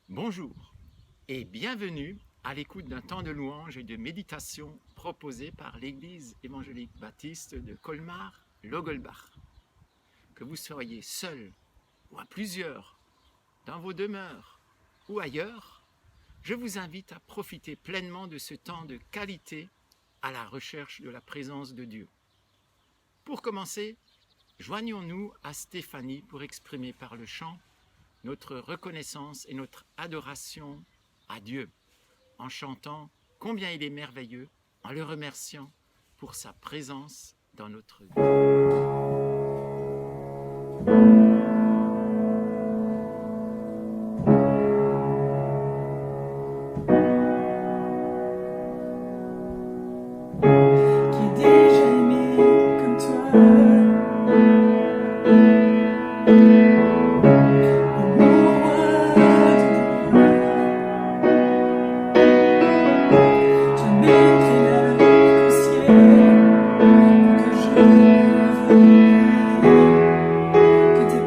Bonjour et bienvenue à l'écoute d'un temps de louange et de méditation proposé par l'Église évangélique baptiste de Colmar-Logelbach. Que vous soyez seul ou à plusieurs, dans vos demeures ou ailleurs, je vous invite à profiter pleinement de ce temps de qualité à la recherche de la présence de Dieu. Pour commencer, joignons-nous à Stéphanie pour exprimer par le chant notre reconnaissance et notre adoration à Dieu, en chantant combien il est merveilleux, en le remerciant pour sa présence dans notre vie. Que tes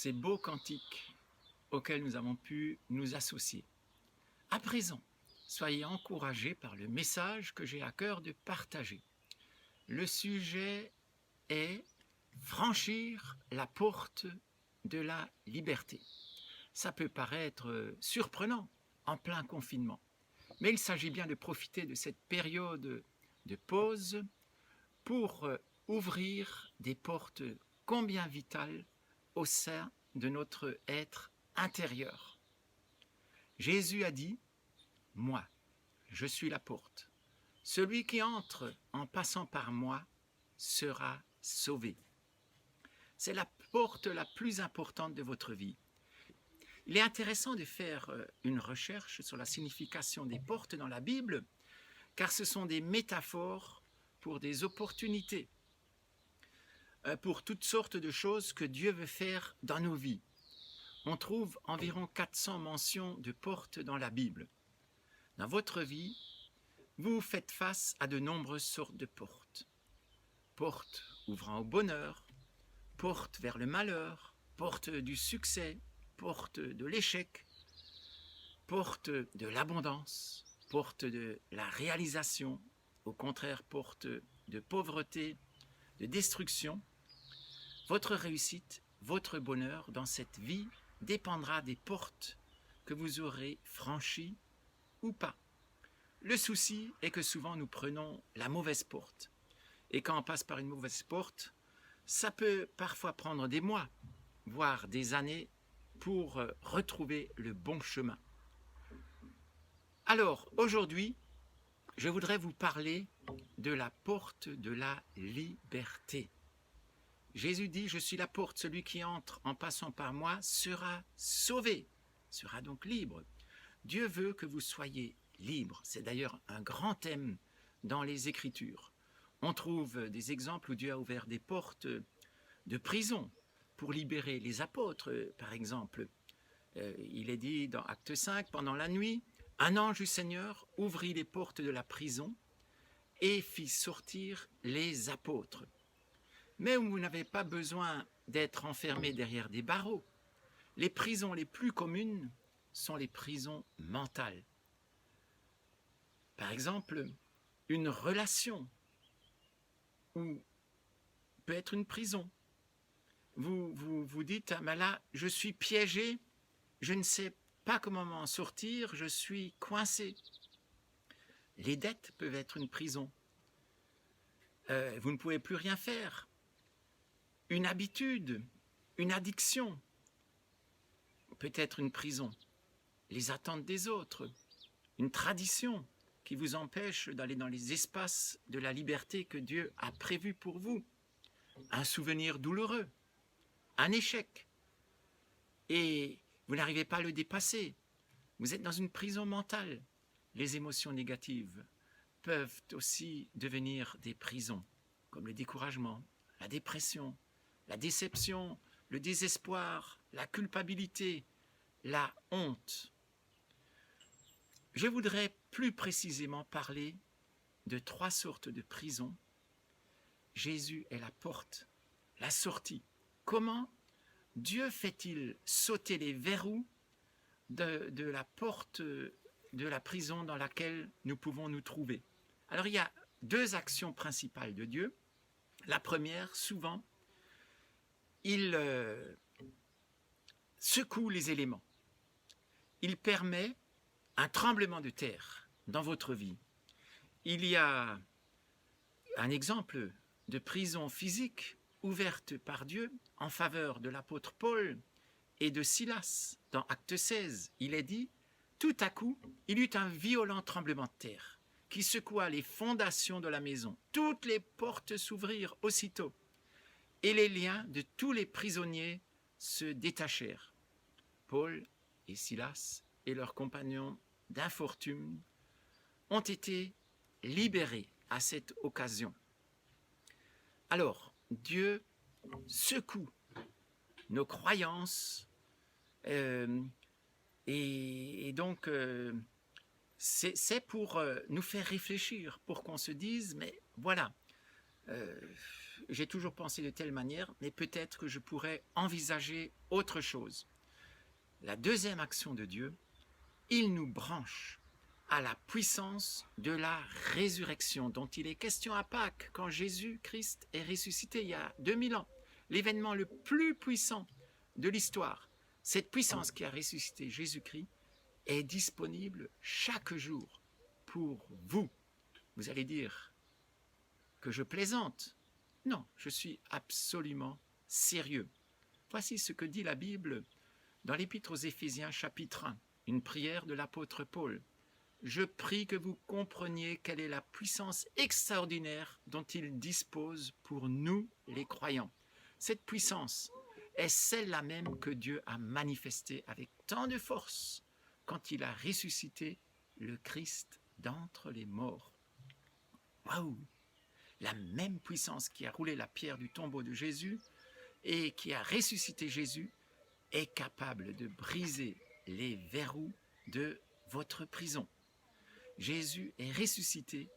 ces beaux cantiques auxquels nous avons pu nous associer. À présent, soyez encouragés par le message que j'ai à cœur de partager. Le sujet est franchir la porte de la liberté. Ça peut paraître surprenant en plein confinement, mais il s'agit bien de profiter de cette période de pause pour ouvrir des portes combien vitales au sein de notre être intérieur. Jésus a dit « Moi, je suis la porte. Celui qui entre en passant par moi sera sauvé. » C'est la porte la plus importante de votre vie. Il est intéressant de faire une recherche sur la signification des portes dans la Bible, car ce sont des métaphores pour des opportunités, pour toutes sortes de choses que Dieu veut faire dans nos vies. On trouve environ 400 mentions de portes dans la Bible. Dans votre vie, vous faites face à de nombreuses sortes de portes. Portes ouvrant au bonheur, portes vers le malheur, portes du succès, portes de l'échec, portes de l'abondance, portes de la réalisation, au contraire portes de pauvreté, de destruction. Votre réussite, votre bonheur dans cette vie dépendra des portes que vous aurez franchies ou pas. Le souci est que souvent nous prenons la mauvaise porte. Et quand on passe par une mauvaise porte, ça peut parfois prendre des mois, voire des années, pour retrouver le bon chemin. Alors, aujourd'hui, je voudrais vous parler de la porte de la liberté. Jésus dit, je suis la porte, celui qui entre en passant par moi sera sauvé, sera donc libre. Dieu veut que vous soyez libre. C'est d'ailleurs un grand thème dans les Écritures. On trouve des exemples où Dieu a ouvert des portes de prison pour libérer les apôtres, par exemple. Il est dit dans Acte 5, pendant la nuit, un ange du Seigneur ouvrit les portes de la prison et fit sortir les apôtres. Mais vous n'avez pas besoin d'être enfermé derrière des barreaux. Les prisons les plus communes sont les prisons mentales. Par exemple, une relation ou peut être une prison. Vous dites, ah ben là, je suis piégé, je ne sais pas comment m'en sortir, je suis coincé. Les dettes peuvent être une prison. Vous ne pouvez plus rien faire. Une habitude, une addiction peut être une prison. Les attentes des autres, une tradition qui vous empêche d'aller dans les espaces de la liberté que Dieu a prévus pour vous. Un souvenir douloureux, un échec, et vous n'arrivez pas à le dépasser. Vous êtes dans une prison mentale. Les émotions négatives peuvent aussi devenir des prisons, comme le découragement, la dépression, la déception, le désespoir, la culpabilité, la honte. Je voudrais plus précisément parler de 3 sortes de prisons. Jésus est la porte, la sortie. Comment Dieu fait-il sauter les verrous de la porte de la prison dans laquelle nous pouvons nous trouver? Alors il y a 2 actions principales de Dieu. La première, souvent, il secoue les éléments. Il permet un tremblement de terre dans votre vie. Il y a un exemple de prison physique ouverte par Dieu en faveur de l'apôtre Paul et de Silas. Dans Acte 16, il est dit, tout à coup, il eut un violent tremblement de terre qui secoua les fondations de la maison. Toutes les portes s'ouvrirent aussitôt et les liens de tous les prisonniers se détachèrent. Paul et Silas et leurs compagnons d'infortune ont été libérés à cette occasion. Alors, Dieu secoue nos croyances et donc c'est pour nous faire réfléchir, pour qu'on se dise, mais voilà, j'ai toujours pensé de telle manière, mais peut-être que je pourrais envisager autre chose. La deuxième action de Dieu, il nous branche à la puissance de la résurrection dont il est question à Pâques, quand Jésus-Christ est ressuscité il y a 2000 ans. L'événement le plus puissant de l'histoire, cette puissance qui a ressuscité Jésus-Christ, est disponible chaque jour pour vous. Vous allez dire que je plaisante. Non, je suis absolument sérieux. Voici ce que dit la Bible dans l'Épître aux Éphésiens chapitre 1, une prière de l'apôtre Paul. Je prie que vous compreniez quelle est la puissance extraordinaire dont il dispose pour nous les croyants. Cette puissance est celle-là même que Dieu a manifestée avec tant de force quand il a ressuscité le Christ d'entre les morts. Waouh! La même puissance qui a roulé la pierre du tombeau de Jésus et qui a ressuscité Jésus est capable de briser les verrous de votre prison. Jésus est ressuscité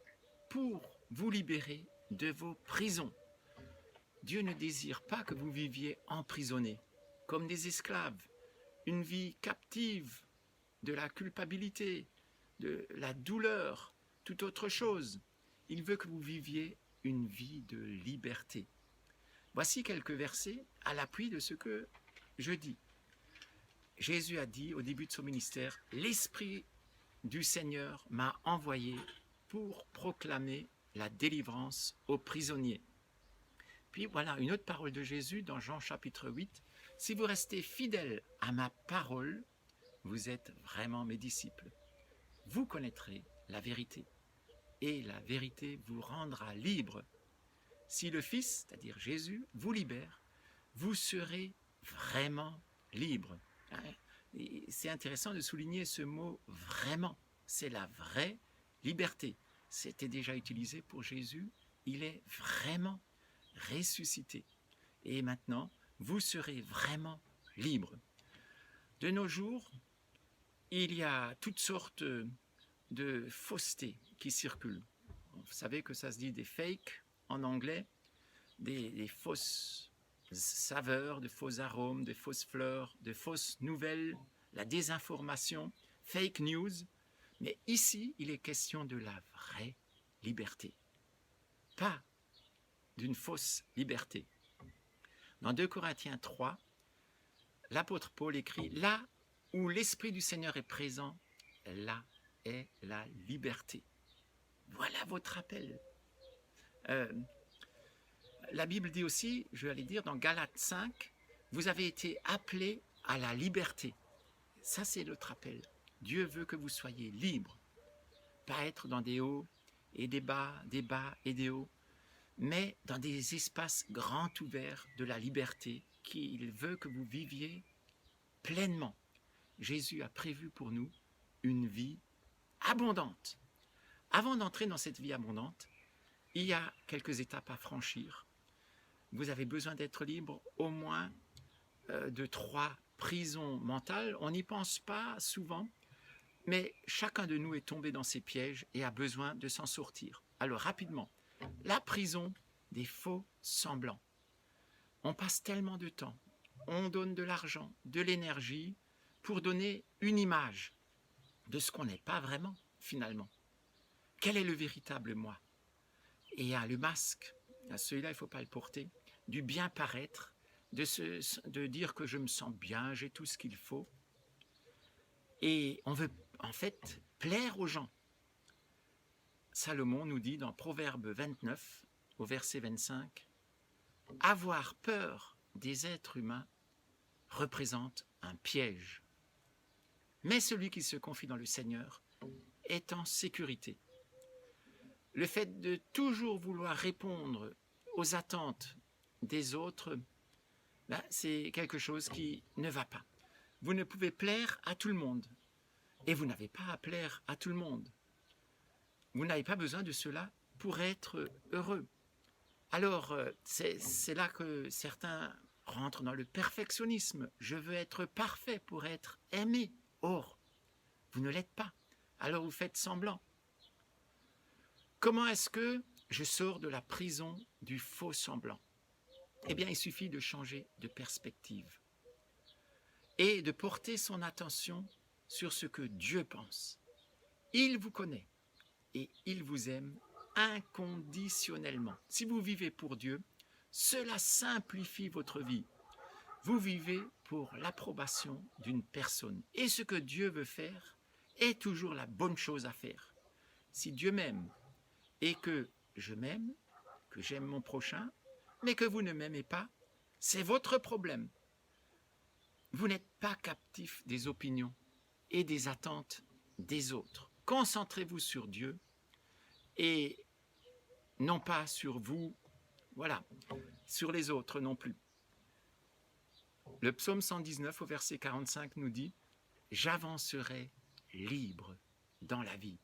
pour vous libérer de vos prisons. Dieu ne désire pas que vous viviez emprisonnés, comme des esclaves, une vie captive de la culpabilité, de la douleur, toute autre chose. Il veut que vous viviez une vie de liberté. Voici quelques versets à l'appui de ce que je dis. Jésus a dit au début de son ministère, « L'Esprit du Seigneur m'a envoyé pour proclamer la délivrance aux prisonniers. » Puis voilà une autre parole de Jésus dans Jean chapitre 8, « Si vous restez fidèles à ma parole, vous êtes vraiment mes disciples. Vous connaîtrez la vérité, et la vérité vous rendra libre. Si le Fils, c'est-à-dire Jésus, vous libère, vous serez vraiment libre. » C'est intéressant de souligner ce mot « vraiment ». C'est la vraie liberté. C'était déjà utilisé pour Jésus. Il est vraiment ressuscité. Et maintenant, vous serez vraiment libre. De nos jours, il y a toutes sortes de faussetés qui circulent. Vous savez que ça se dit des fakes en anglais, des fausses saveurs, de faux arômes, de fausses fleurs, de fausses nouvelles, la désinformation, fake news. Mais ici, il est question de la vraie liberté, pas d'une fausse liberté. Dans 2 Corinthiens 3, l'apôtre Paul écrit « Là où l'Esprit du Seigneur est présent, là est la liberté. » Voilà votre appel. La Bible dit aussi, je vais aller dire dans Galates 5, « Vous avez été appelés à la liberté. » Ça, c'est notre appel. Dieu veut que vous soyez libres, pas être dans des hauts et des bas et des hauts, mais dans des espaces grands ouverts de la liberté qu'il veut que vous viviez pleinement. Jésus a prévu pour nous une vie abondante. Avant d'entrer dans cette vie abondante, il y a quelques étapes à franchir. Vous avez besoin d'être libre au moins de 3 prisons mentales. On n'y pense pas souvent, mais chacun de nous est tombé dans ces pièges et a besoin de s'en sortir. Alors rapidement, la prison des faux semblants. On passe tellement de temps, on donne de l'argent, de l'énergie pour donner une image de ce qu'on n'est pas vraiment finalement. Quel est le véritable moi? Et il y a le masque, celui-là il ne faut pas le porter, du bien paraître, de dire que je me sens bien, j'ai tout ce qu'il faut. Et on veut en fait plaire aux gens. Salomon nous dit dans Proverbe 29, au verset 25, « Avoir peur des êtres humains représente un piège. Mais celui qui se confie dans le Seigneur est en sécurité. » Le fait de toujours vouloir répondre aux attentes des autres, c'est quelque chose qui ne va pas. Vous ne pouvez plaire à tout le monde. Et vous n'avez pas à plaire à tout le monde. Vous n'avez pas besoin de cela pour être heureux. Alors, c'est là que certains rentrent dans le perfectionnisme. Je veux être parfait pour être aimé. Or, vous ne l'êtes pas. Alors vous faites semblant. Comment est-ce que je sors de la prison du faux semblant. Eh bien, il suffit de changer de perspective et de porter son attention sur ce que Dieu pense. Il vous connaît et il vous aime inconditionnellement. Si vous vivez pour Dieu, cela simplifie votre vie. Vous vivez pour l'approbation d'une personne. Et ce que Dieu veut faire est toujours la bonne chose à faire. Si Dieu m'aime et que je m'aime, que j'aime mon prochain, mais que vous ne m'aimez pas, c'est votre problème. Vous n'êtes pas captif des opinions et des attentes des autres. Concentrez-vous sur Dieu et non pas sur vous, voilà, sur les autres non plus. Le psaume 119 au verset 45 nous dit « J'avancerai libre dans la vie,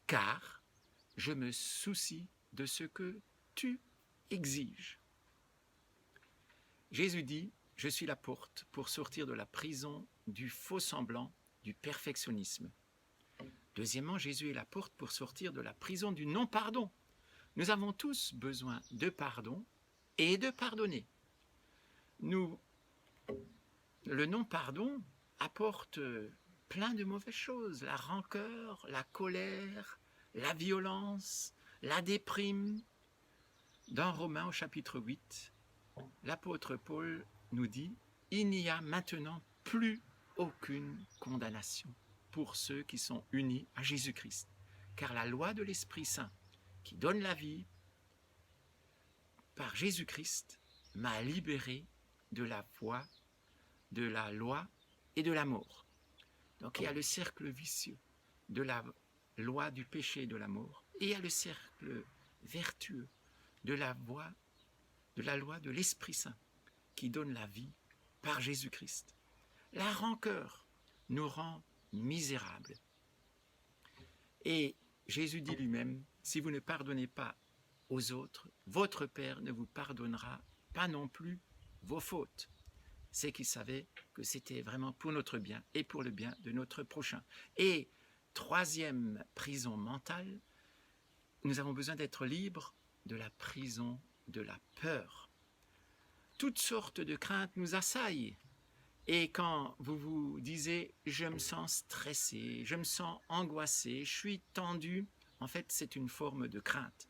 car je me soucie de ce que tu exiges. » Jésus dit « Je suis la porte pour sortir de la prison du faux semblant, du perfectionnisme. » Deuxièmement, Jésus est la porte pour sortir de la prison du non-pardon. Nous avons tous besoin de pardon et de pardonner. Le non-pardon apporte plein de mauvaises choses, la rancœur, la colère, la violence, la déprime. Dans Romains au chapitre 8, l'apôtre Paul nous dit « Il n'y a maintenant plus aucune condamnation pour ceux qui sont unis à Jésus-Christ, car la loi de l'Esprit Saint qui donne la vie par Jésus-Christ m'a libéré de la loi et de la mort. » Donc il y a le cercle vicieux de la loi du péché et de la mort, et il y a le cercle vertueux de la loi de l'Esprit Saint qui donne la vie par Jésus-Christ. La rancœur nous rend misérables. Et Jésus dit lui-même, si vous ne pardonnez pas aux autres, votre Père ne vous pardonnera pas non plus vos fautes. C'est qu'il savait que c'était vraiment pour notre bien et pour le bien de notre prochain. Et troisième prison mentale, nous avons besoin d'être libres de la prison de la peur. Toutes sortes de craintes nous assaillent. Et quand vous vous disiez « je me sens stressé, je me sens angoissé, je suis tendu », en fait c'est une forme de crainte.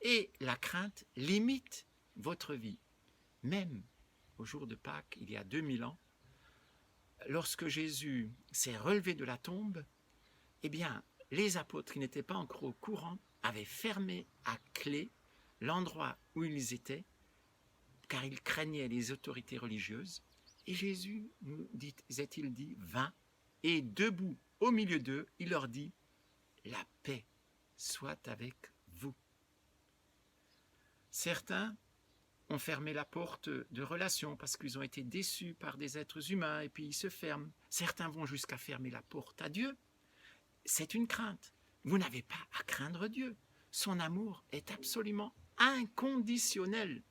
Et la crainte limite votre vie. Même au jour de Pâques, il y a 2000 ans, lorsque Jésus s'est relevé de la tombe, eh bien, les apôtres qui n'étaient pas encore au courant avaient fermé à clé l'endroit où ils étaient, car ils craignaient les autorités religieuses. Et Jésus, nous disait-il dit, vint, et debout au milieu d'eux, il leur dit, « La paix soit avec vous. » Certains ont fermé la porte de relation parce qu'ils ont été déçus par des êtres humains et puis ils se ferment. Certains vont jusqu'à fermer la porte à Dieu. C'est une crainte. Vous n'avez pas à craindre Dieu. Son amour est absolument inconditionnel.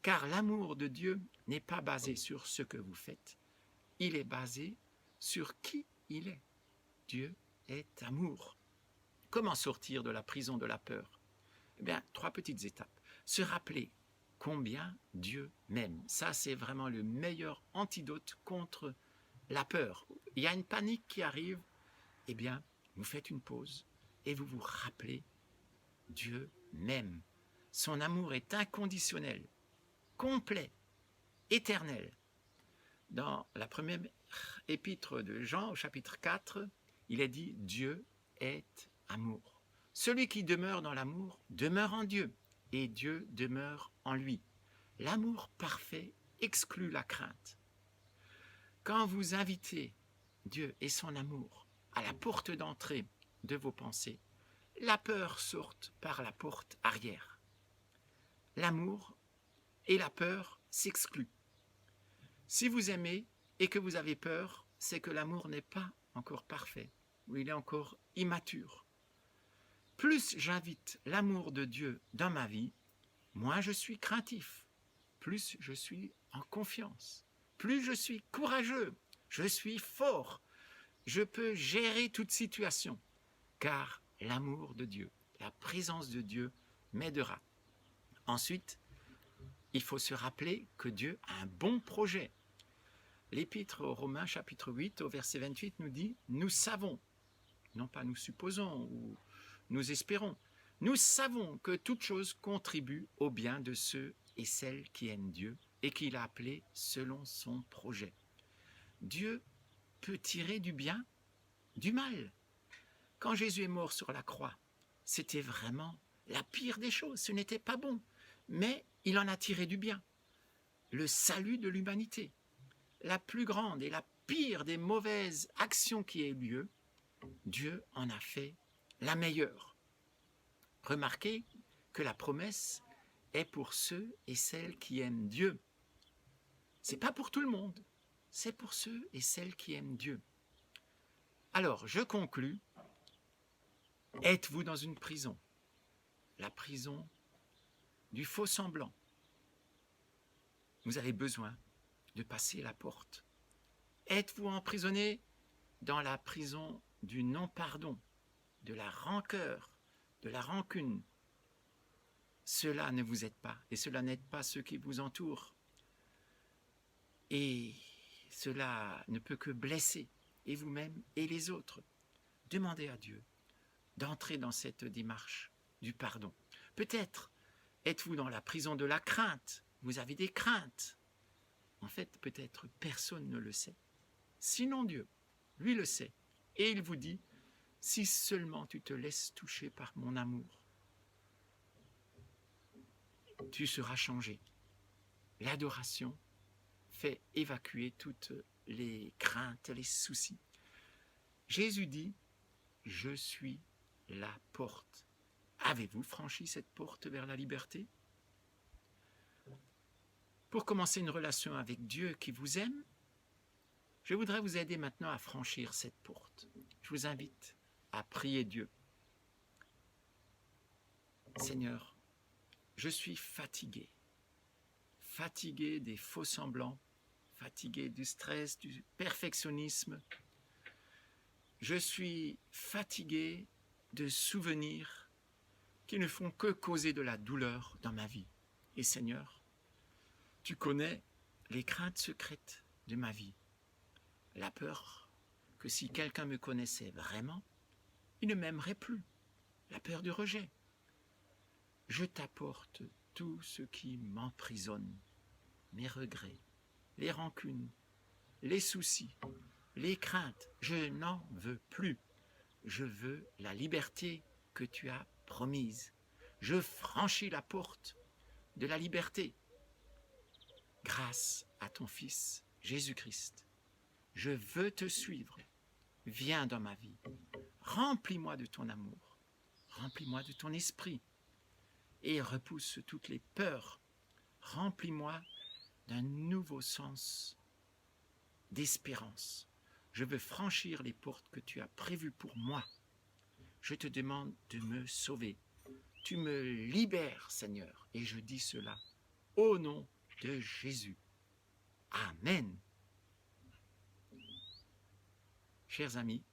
Car l'amour de Dieu n'est pas basé sur ce que vous faites. Il est basé sur qui il est. Dieu est amour. Comment sortir de la prison de la peur? Eh bien, 3 petites étapes. Se rappeler combien Dieu m'aime. Ça, c'est vraiment le meilleur antidote contre la peur. Il y a une panique qui arrive. Eh bien, vous faites une pause et vous vous rappelez Dieu m'aime. Son amour est inconditionnel, complet, éternel. Dans la première épître de Jean, au chapitre 4, il est dit « Dieu est amour ». Celui qui demeure dans l'amour demeure en Dieu, et Dieu demeure en lui. L'amour parfait exclut la crainte. Quand vous invitez Dieu et son amour à la porte d'entrée de vos pensées, la peur sort par la porte arrière. L'amour et la peur s'excluent. Si vous aimez et que vous avez peur, c'est que l'amour n'est pas encore parfait, ou il est encore immature. Plus j'invite l'amour de Dieu dans ma vie, moins je suis craintif, plus je suis en confiance, plus je suis courageux, je suis fort, je peux gérer toute situation, car l'amour de Dieu, la présence de Dieu m'aidera. Ensuite, il faut se rappeler que Dieu a un bon projet. L'Épître aux Romains, chapitre 8, au verset 28, nous dit « Nous savons », non pas nous supposons ou nous espérons, nous savons que toute chose contribue au bien de ceux et celles qui aiment Dieu et qu'il a appelés selon son projet. Dieu peut tirer du bien du mal. Quand Jésus est mort sur la croix, c'était vraiment la pire des choses, ce n'était pas bon, mais il en a tiré du bien. Le salut de l'humanité, la plus grande et la pire des mauvaises actions qui aient eu lieu, Dieu en a fait la meilleure. Remarquez que la promesse est pour ceux et celles qui aiment Dieu. Ce n'est pas pour tout le monde, c'est pour ceux et celles qui aiment Dieu. Alors, je conclus. Êtes-vous dans une prison? La prison du faux semblant. Vous avez besoin de passer la porte. Êtes-vous emprisonné dans la prison du non-pardon, de la rancœur, de la rancune? Cela ne vous aide pas et cela n'aide pas ceux qui vous entourent. Et cela ne peut que blesser et vous-même et les autres. Demandez à Dieu d'entrer dans cette démarche du pardon. Peut-être êtes-vous dans la prison de la crainte. Vous avez des craintes. En fait, peut-être personne ne le sait. Sinon Dieu, lui le sait. Et il vous dit, si seulement tu te laisses toucher par mon amour, tu seras changé. L'adoration fait évacuer toutes les craintes, les soucis. Jésus dit, je suis la porte. Avez-vous franchi cette porte vers la liberté? Pour commencer une relation avec Dieu qui vous aime, je voudrais vous aider maintenant à franchir cette porte. Je vous invite à prier Dieu. Seigneur, je suis fatigué. Fatigué des faux semblants, fatigué du stress, du perfectionnisme. Je suis fatigué de souvenirs qui ne font que causer de la douleur dans ma vie. Et Seigneur, tu connais les craintes secrètes de ma vie. La peur que si quelqu'un me connaissait vraiment, il ne m'aimerait plus. La peur du rejet. Je t'apporte tout ce qui m'emprisonne, mes regrets, les rancunes, les soucis, les craintes. Je n'en veux plus. Je veux la liberté que tu as promise. Je franchis la porte de la liberté. Grâce à ton Fils, Jésus-Christ. Je veux te suivre. Viens dans ma vie. Remplis-moi de ton amour. Remplis-moi de ton esprit. Et repousse toutes les peurs. Remplis-moi d'un nouveau sens d'espérance. Je veux franchir les portes que tu as prévues pour moi. Je te demande de me sauver. Tu me libères, Seigneur. Et je dis cela au nom de Jésus. Amen. Chers amis,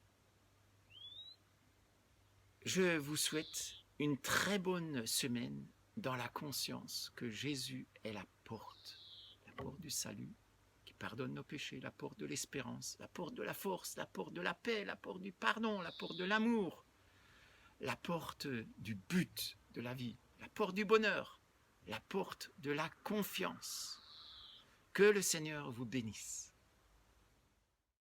je vous souhaite une très bonne semaine dans la conscience que Jésus est la porte du salut, qui pardonne nos péchés, la porte de l'espérance, la porte de la force, la porte de la paix, la porte du pardon, la porte de l'amour, la porte du but de la vie, la porte du bonheur, la porte de la confiance. Que le Seigneur vous bénisse.